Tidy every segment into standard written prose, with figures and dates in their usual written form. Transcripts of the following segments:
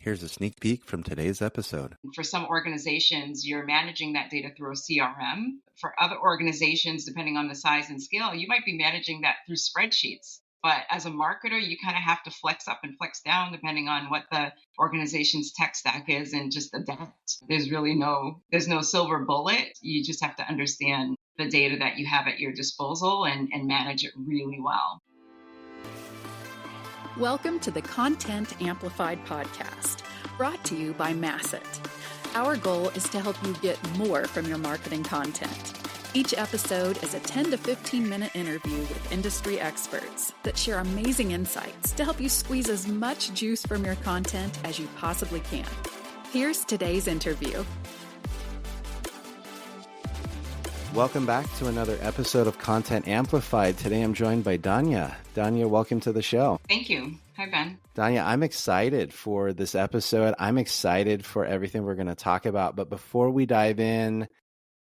Here's a sneak peek from today's episode. For some organizations, you're managing that data through a CRM. For other organizations, depending on the size and scale, you might be managing that through spreadsheets. But as a marketer, you kind of have to flex up and flex down depending on what the organization's tech stack is and just adapt. There's no silver bullet. You just have to understand the data that you have at your disposal and manage it really well. Welcome to the Content Amplified podcast, brought to you by Masset. Our goal is to help you get more from your marketing content. Each episode is a 10 to 15 minute interview with industry experts that share amazing insights to help you squeeze as much juice from your content as you possibly can. Here's today's interview. Welcome back to another episode of Content Amplified. Today I'm joined by Danya. Danya, welcome to the show. Thank you. Hi, Ben. Danya, I'm excited for this episode. I'm excited for everything we're going to talk about. But before we dive in,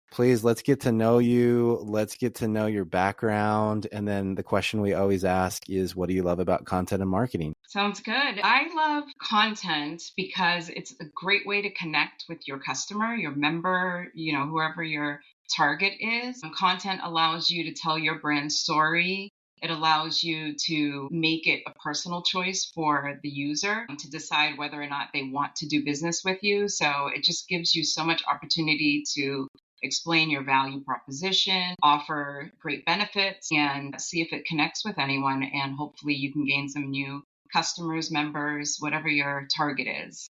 please, let's get to know you. Let's get to know your background. And then the question we always ask is, what do you love about content and marketing? Sounds good. I love content because it's a great way to connect with your customer, your member, whoever your target is. Content allows you to tell your brand story. It allows you to make it a personal choice for the user to decide whether or not they want to do business with you. So it just gives you so much opportunity to explain your value proposition, offer great benefits, and see if it connects with anyone. And hopefully you can gain some new customers, members, whatever your target is.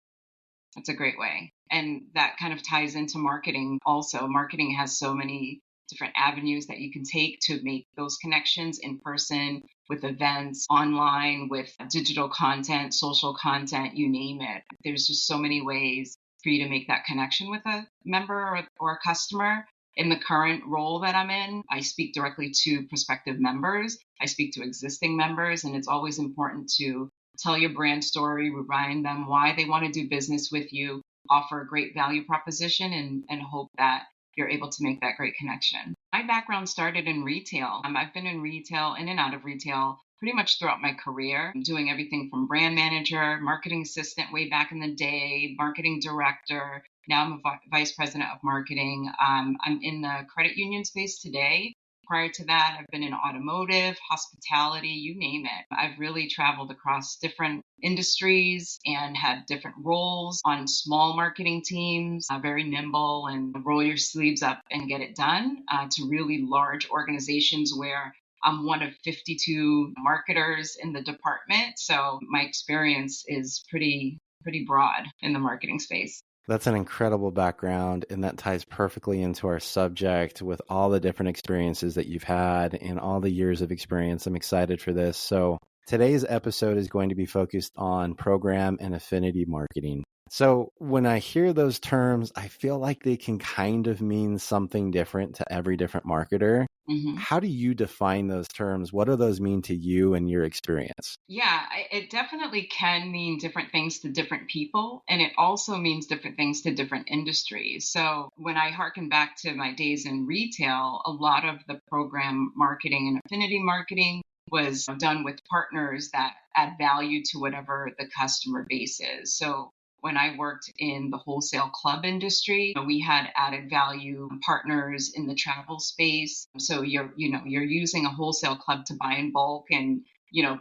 That's a great way. And that kind of ties into marketing also. Marketing has so many different avenues that you can take to make those connections in person, with events, online, with digital content, social content, you name it. There's just so many ways for you to make that connection with a member or a customer. In the current role that I'm in, I speak directly to prospective members. I speak to existing members, and it's always important to tell your brand story, remind them why they want to do business with you, offer a great value proposition, and hope that you're able to make that great connection. My background started in retail. I've been in retail, in and out of retail, pretty much throughout my career, doing everything from brand manager, marketing assistant way back in the day, marketing director. Now I'm a vice president of marketing. I'm in the credit union space today. Prior to that, I've been in automotive, hospitality, you name it. I've really traveled across different industries and had different roles on small marketing teams, very nimble and roll your sleeves up and get it done, to really large organizations where I'm one of 52 marketers in the department. So my experience is pretty broad in the marketing space. That's an incredible background, and that ties perfectly into our subject with all the different experiences that you've had and all the years of experience. I'm excited for this. So today's episode is going to be focused on program and affinity marketing. So when I hear those terms, I feel like they can kind of mean something different to every different marketer. Mm-hmm. How do you define those terms? What do those mean to you and your experience? Yeah, it definitely can mean different things to different people. And it also means different things to different industries. So when I harken back to my days in retail, a lot of the program marketing and affinity marketing was done with partners that add value to whatever the customer base is. So when I worked in the wholesale club industry, we had added value partners in the travel space. So you're using a wholesale club to buy in bulk and,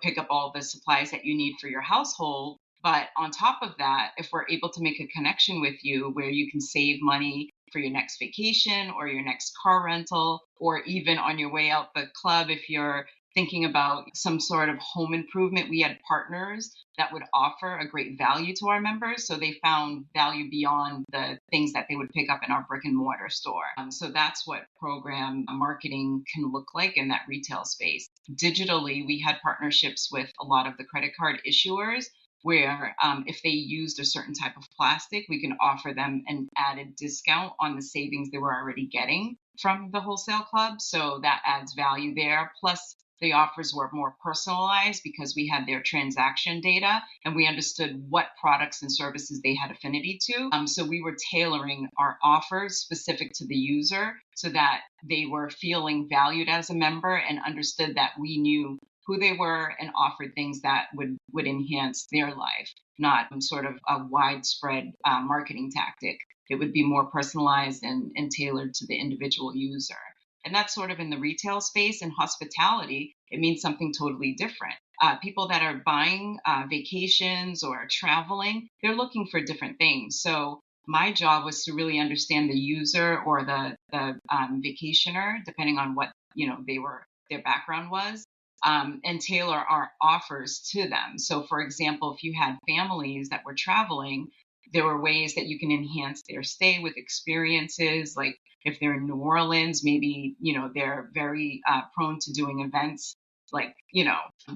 pick up all the supplies that you need for your household. But on top of that, if we're able to make a connection with you where you can save money for your next vacation or your next car rental, or even on your way out the club, if you're thinking about some sort of home improvement, we had partners that would offer a great value to our members. So they found value beyond the things that they would pick up in our brick and mortar store. So that's what program marketing can look like in that retail space. Digitally, we had partnerships with a lot of the credit card issuers where if they used a certain type of plastic, we can offer them an added discount on the savings they were already getting from the wholesale club. So that adds value there. Plus, the offers were more personalized because we had their transaction data and we understood what products and services they had affinity to. So we were tailoring our offers specific to the user so that they were feeling valued as a member and understood that we knew who they were and offered things that would enhance their life, not sort of a widespread marketing tactic. It would be more personalized and tailored to the individual user. And that's sort of in the retail space. and hospitality. It means something totally different. People that are buying vacations or traveling, they're looking for different things. So my job was to really understand the user or the vacationer, depending on what their background was, and tailor our offers to them. So, for example, if you had families that were traveling, there were ways that you can enhance their stay with experiences. Like if they're in New Orleans, maybe they're very prone to doing events like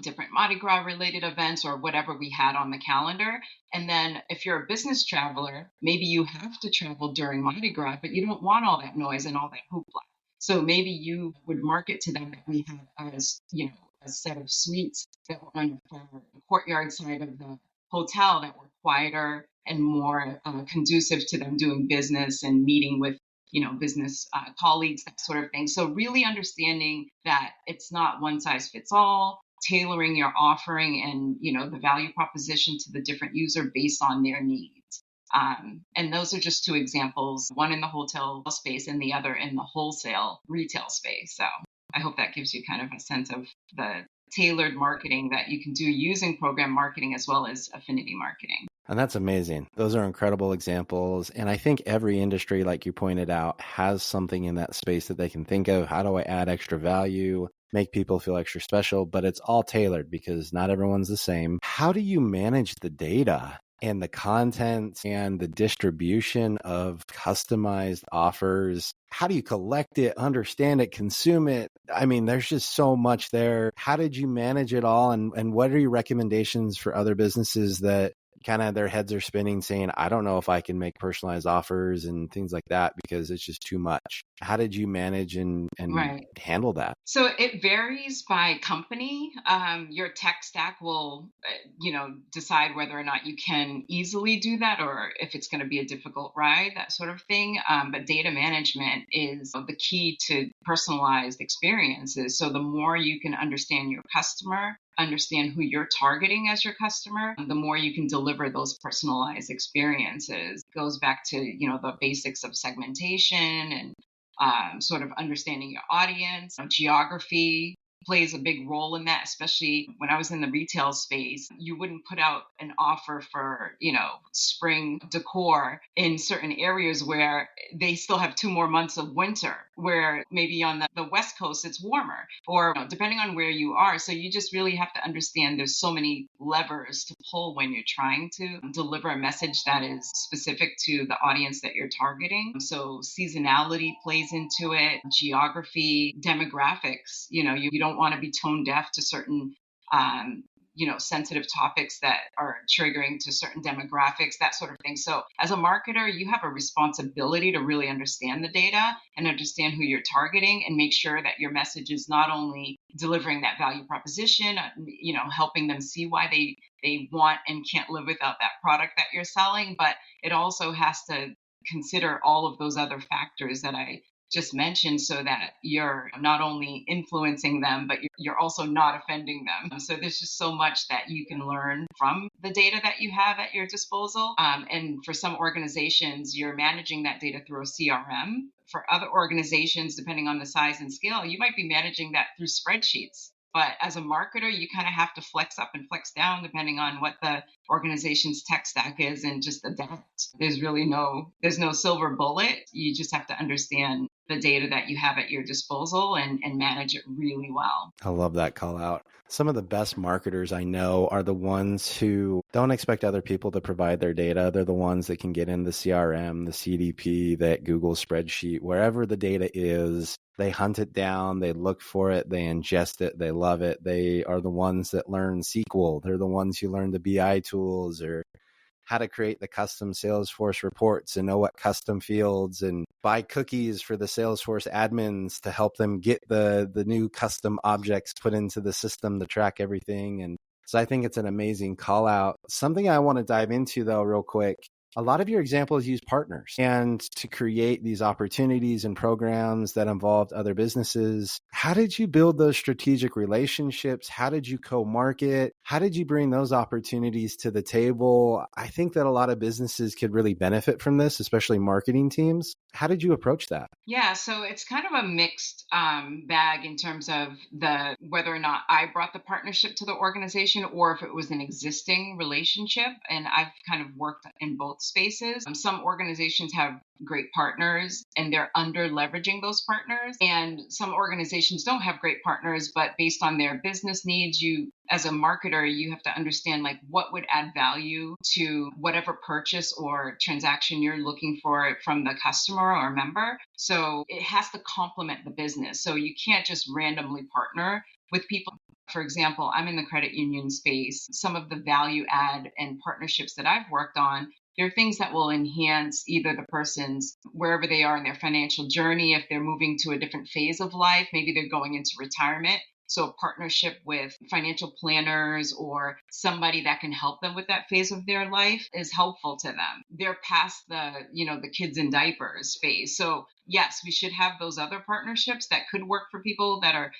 different Mardi Gras related events or whatever we had on the calendar. And then if you're a business traveler, maybe you have to travel during Mardi Gras, but you don't want all that noise and all that hoopla. So maybe you would market to them that we have as a set of suites that were on the courtyard side of the hotel that were quieter and more conducive to them doing business and meeting with business colleagues, that sort of thing. So really understanding that it's not one size fits all, tailoring your offering and the value proposition to the different user based on their needs. And those are just two examples, one in the hotel space and the other in the wholesale retail space. So I hope that gives you kind of a sense of the tailored marketing that you can do using program marketing as well as affinity marketing. And that's amazing. Those are incredible examples. And I think every industry, like you pointed out, has something in that space that they can think of. How do I add extra value, make people feel extra special? But it's all tailored because not everyone's the same. How do you manage the data and the content and the distribution of customized offers? How do you collect it, understand it, consume it? I mean, there's just so much there. How did you manage it all? And what are your recommendations for other businesses that kind of their heads are spinning saying, I don't know if I can make personalized offers and things like that because it's just too much? How did you manage and Right. handle that? So it varies by company. Your tech stack will, decide whether or not you can easily do that or if it's going to be a difficult ride, that sort of thing. But data management is the key to personalized experiences. So the more you can understand your customer, understand who you're targeting as your customer, the more you can deliver those personalized experiences. It goes back to, the basics of segmentation and sort of understanding your audience. Geography plays a big role in that, especially when I was in the retail space. You wouldn't put out an offer for, spring decor in certain areas where they still have 2 more months of winter, where maybe on the West Coast it's warmer, or depending on where you are. So you just really have to understand there's so many levers to pull when you're trying to deliver a message that is specific to the audience that you're targeting. So seasonality plays into it, geography, demographics. You don't want to be tone deaf to certain sensitive topics that are triggering to certain demographics, that sort of thing. So as a marketer, you have a responsibility to really understand the data and understand who you're targeting and make sure that your message is not only delivering that value proposition, helping them see why they want and can't live without that product that you're selling, but it also has to consider all of those other factors that I just mentioned so that you're not only influencing them, but you're also not offending them. So there's just so much that you can learn from the data that you have at your disposal. And for some organizations, you're managing that data through a CRM. For other organizations, depending on the size and scale, you might be managing that through spreadsheets. But as a marketer, you kind of have to flex up and flex down depending on what the organization's tech stack is and just adapt. There's no silver bullet. You just have to understand the data that you have at your disposal and manage it really well. I love that call out. Some of the best marketers I know are the ones who don't expect other people to provide their data. They're the ones that can get in the CRM, the CDP, that Google spreadsheet, wherever the data is. They hunt it down, they look for it, they ingest it, they love it. They are the ones that learn SQL. They're the ones who learn the BI tools or how to create the custom Salesforce reports and know what custom fields and buy cookies for the Salesforce admins to help them get the new custom objects put into the system to track everything. And so I think it's an amazing call out. Something I want to dive into though, real quick, a lot of your examples use partners and to create these opportunities and programs that involved other businesses. How did you build those strategic relationships? How did you co-market? How did you bring those opportunities to the table? I think that a lot of businesses could really benefit from this, especially marketing teams. How did you approach that? Yeah, so it's kind of a mixed bag in terms of the whether or not I brought the partnership to the organization or if it was an existing relationship. And I've kind of worked in both spaces. Some organizations have great partners and they're under leveraging those partners. And some organizations don't have great partners, but based on their business needs, you as a marketer, you have to understand like what would add value to whatever purchase or transaction you're looking for from the customer or member. So it has to complement the business. So you can't just randomly partner with people. For example, I'm in the credit union space. Some of the value add and partnerships that I've worked on, they're things that will enhance either the person's wherever they are in their financial journey. If they're moving to a different phase of life, maybe they're going into retirement. So a partnership with financial planners or somebody that can help them with that phase of their life is helpful to them. They're past the kids in diapers phase. So yes, we should have those other partnerships that could work for people that are,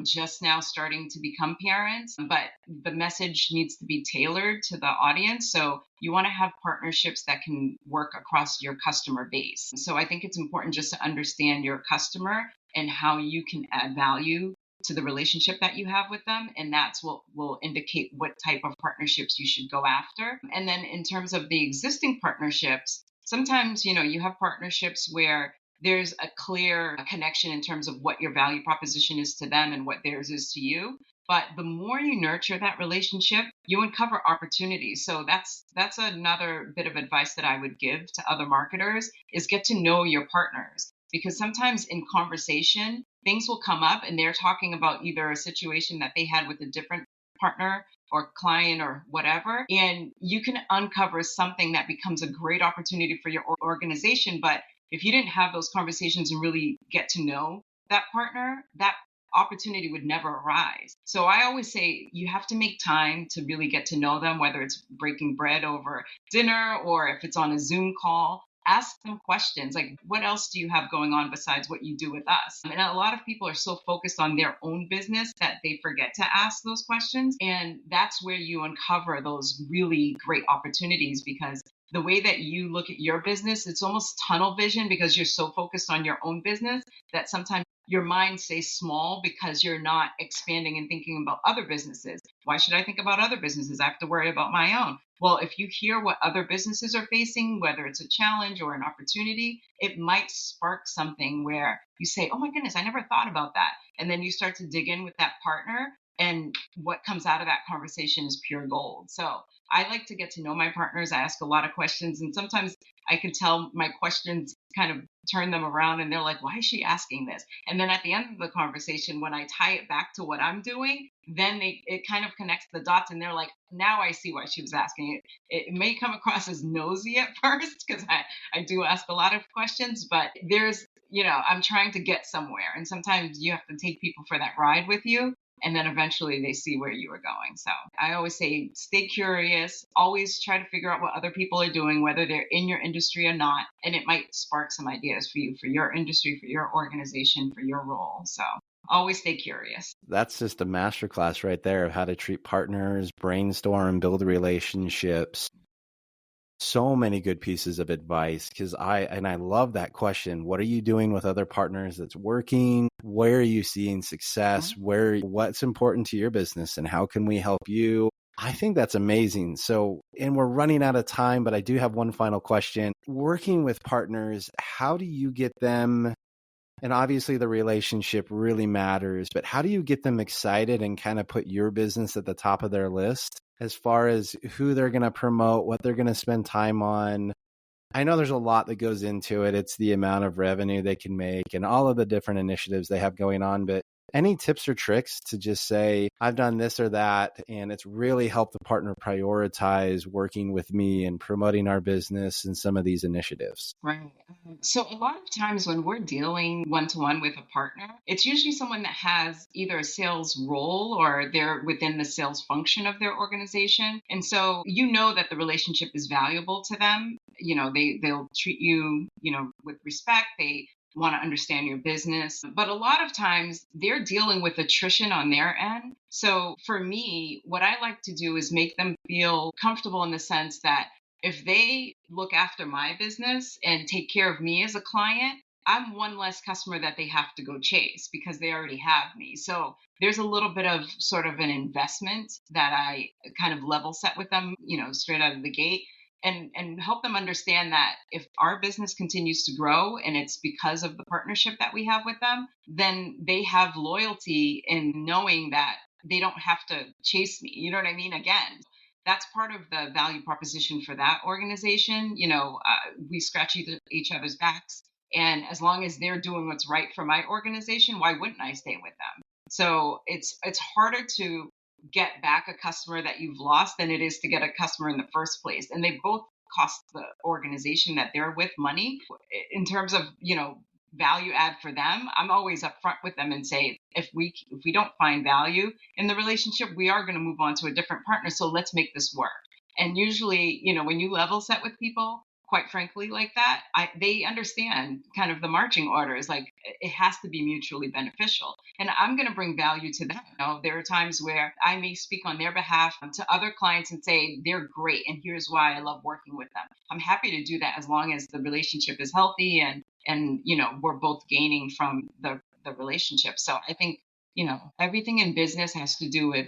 just now starting to become parents, but the message needs to be tailored to the audience. So you want to have partnerships that can work across your customer base. So I think it's important just to understand your customer and how you can add value to the relationship that you have with them. And that's what will indicate what type of partnerships you should go after. And then in terms of the existing partnerships, sometimes, you have partnerships where there's a clear connection in terms of what your value proposition is to them and what theirs is to you. But the more you nurture that relationship, you uncover opportunities. So that's another bit of advice that I would give to other marketers is get to know your partners. Because sometimes in conversation, things will come up and they're talking about either a situation that they had with a different partner or client or whatever. And you can uncover something that becomes a great opportunity for your organization. But if you didn't have those conversations and really get to know that partner, that opportunity would never arise. So I always say you have to make time to really get to know them, whether it's breaking bread over dinner or if it's on a Zoom call. Ask them questions like, what else do you have going on besides what you do with us? And a lot of people are so focused on their own business that they forget to ask those questions. And that's where you uncover those really great opportunities because the way that you look at your business, it's almost tunnel vision because you're so focused on your own business that sometimes your mind stays small because you're not expanding and thinking about other businesses. Why should I think about other businesses? I have to worry about my own. Well, if you hear what other businesses are facing, whether it's a challenge or an opportunity, it might spark something where you say, oh my goodness, I never thought about that. And then you start to dig in with that partner. And what comes out of that conversation is pure gold. So I like to get to know my partners. I ask a lot of questions. And sometimes I can tell my questions kind of turn them around and they're like, why is she asking this? And then at the end of the conversation, when I tie it back to what I'm doing, then it kind of connects the dots and they're like, now I see why she was asking it. It may come across as nosy at first because I do ask a lot of questions, but I'm trying to get somewhere. And sometimes you have to take people for that ride with you. And then eventually they see where you are going. So I always say, stay curious, always try to figure out what other people are doing, whether they're in your industry or not. And it might spark some ideas for you, for your industry, for your organization, for your role. So always stay curious. That's just a masterclass right there of how to treat partners, brainstorm, build relationships. So many good pieces of advice because I love that question. What are you doing with other partners that's working? Where are you seeing success? What's important to your business and how can we help you? I think that's amazing. So, and we're running out of time, but I do have one final question. Working with partners, how do you get them? And obviously the relationship really matters, but how do you get them excited and kind of put your business at the top of their list as far as who they're going to promote, what they're going to spend time on? I know there's a lot that goes into it. It's the amount of revenue they can make and all of the different initiatives they have going on. But any tips or tricks to just say, I've done this or that, and it's really helped the partner prioritize working with me and promoting our business and some of these initiatives? Right. So a lot of times when we're dealing one-to-one with a partner, it's usually someone that has either a sales role or they're within the sales function of their organization. And so you know that the relationship is valuable to them. they'll treat you, with respect. They want to understand your business. But a lot of times they're dealing with attrition on their end. So for me, what I like to do is make them feel comfortable in the sense that if they look after my business and take care of me as a client, I'm one less customer that they have to go chase because they already have me. So there's a little bit of sort of an investment that I kind of level set with them, straight out of the gate, and help them understand that if our business continues to grow and it's because of the partnership that we have with them, then they have loyalty in knowing that they don't have to chase me. You know what I mean? Again, that's part of the value proposition for that organization. We scratch each other's backs. And as long as they're doing what's right for my organization, why wouldn't I stay with them? So it's harder to get back a customer that you've lost than it is to get a customer in the first place. And they both cost the organization that they're with money. In terms of, value add for them, I'm always upfront with them and say, if we don't find value in the relationship, we are going to move on to a different partner. So let's make this work. And usually, when you level set with people, quite frankly, like that, they understand kind of the marching orders. Like, it has to be mutually beneficial. And I'm going to bring value to them. There are times where I may speak on their behalf to other clients and say, they're great, and here's why I love working with them. I'm happy to do that as long as the relationship is healthy and we're both gaining from the relationship. So I think, everything in business has to do with,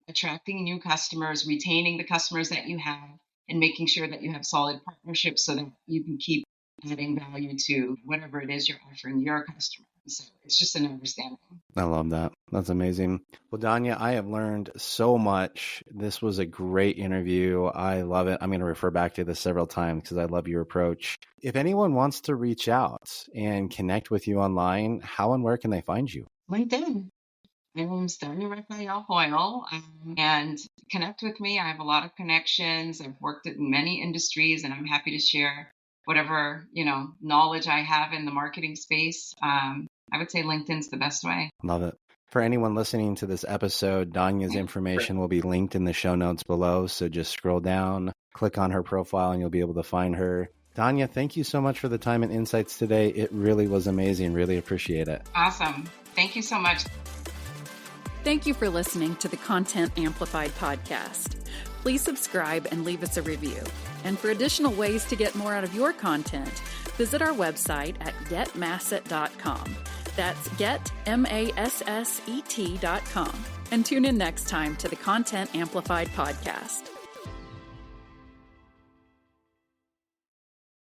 attracting new customers, retaining the customers that you have, and making sure that you have solid partnerships so that you can keep adding value to whatever it is you're offering your customers. So it's just an understanding. I love that. That's amazing. Well, Danya, I have learned so much. This was a great interview. I love it. I'm going to refer back to this several times because I love your approach. If anyone wants to reach out and connect with you online, how and where can they find you? LinkedIn. My name's Danya Raphael Hoyle, and connect with me. I have a lot of connections. I've worked in many industries, and I'm happy to share whatever, knowledge I have in the marketing space. I would say LinkedIn's the best way. Love it. For anyone listening to this episode, Danya's information will be linked in the show notes below. So just scroll down, click on her profile, and you'll be able to find her. Danya, thank you so much for the time and insights today. It really was amazing. Really appreciate it. Awesome. Thank you so much. Thank you for listening to the Content Amplified podcast. Please subscribe and leave us a review. And for additional ways to get more out of your content, visit our website at getmasset.com. That's getmasset.com. And tune in next time to the Content Amplified podcast.